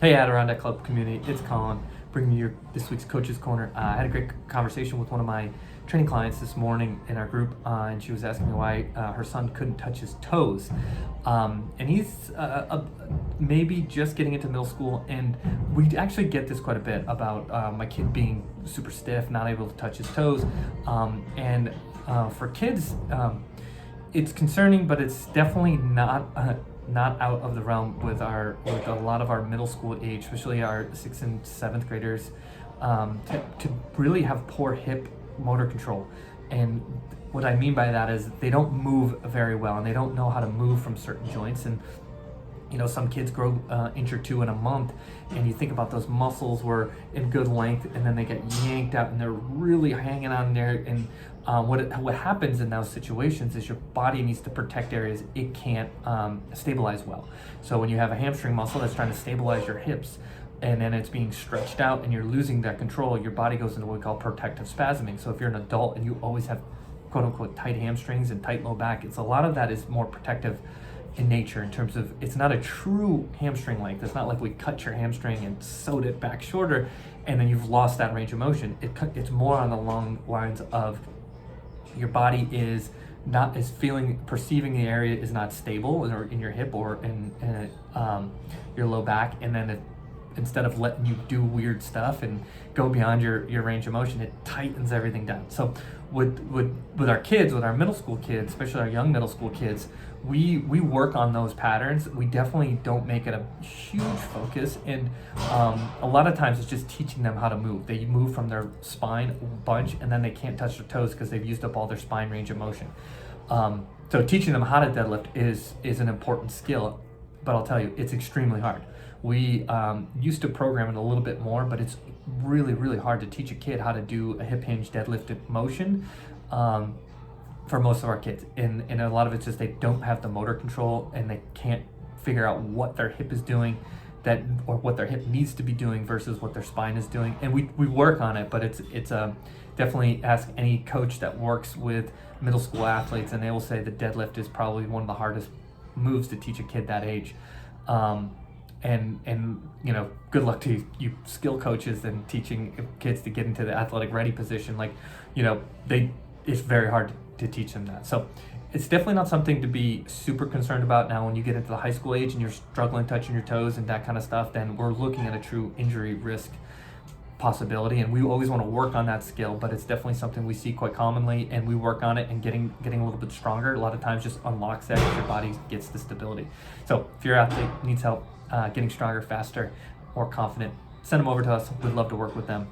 Hey Adirondack Club community, it's Colin, bringing you this week's Coach's Corner. I had a great conversation with one of my training clients this morning in our group, and she was asking me why her son couldn't touch his toes. And he's maybe just getting into middle school, and we actually get this quite a bit about my kid being super stiff, not able to touch his toes. And for kids, it's concerning, but it's definitely not out of the realm with a lot of our middle school age, especially our 6th and 7th graders, to really have poor hip motor control. And what I mean by that is they don't move very well, and they don't know how to move from certain joints. And some kids grow inch or two in a month, and you think about those muscles were in good length, and then they get yanked out, and they're really hanging on there. And what happens in those situations is your body needs to protect areas it can't stabilize well. So when you have a hamstring muscle that's trying to stabilize your hips, and then it's being stretched out, and you're losing that control, your body goes into what we call protective spasming. So if you're an adult and you always have quote unquote tight hamstrings and tight low back, it's a lot of that is more protective in nature, in terms of it's not a true hamstring length. It's not like we cut your hamstring and sewed it back shorter and then you've lost that range of motion. It's more on the long lines of your body perceiving the area is not stable in your hip or in your low back, and then instead of letting you do weird stuff and go beyond your range of motion, it tightens everything down. So with our kids, with our middle school kids, especially our young middle school kids, we work on those patterns. We definitely don't make it a huge focus, and a lot of times it's just teaching them how to move. They move from their spine a bunch, and then they can't touch their toes because they've used up all their spine range of motion. So teaching them how to deadlift is an important skill, but I'll tell you, it's extremely hard. We used to program it a little bit more, but it's really, really hard to teach a kid how to do a hip hinge deadlift motion for most of our kids. And a lot of it's just they don't have the motor control, and they can't figure out what their hip is doing, or what their hip needs to be doing versus what their spine is doing. And we work on it, but it's definitely ask any coach that works with middle school athletes, and they will say the deadlift is probably one of the hardest moves to teach a kid that age. And good luck to you skill coaches and teaching kids to get into the athletic ready position. It's very hard to teach them that. So it's definitely not something to be super concerned about. Now, when you get into the high school age and you're struggling touching your toes and that kind of stuff, then we're looking at a true injury risk possibility, and we always want to work on that skill. But it's definitely something we see quite commonly, and we work on it, and getting a little bit stronger a lot of times just unlocks that as your body gets the stability. So if your athlete needs help getting stronger, faster, more confident, send them over to us. We'd love to work with them.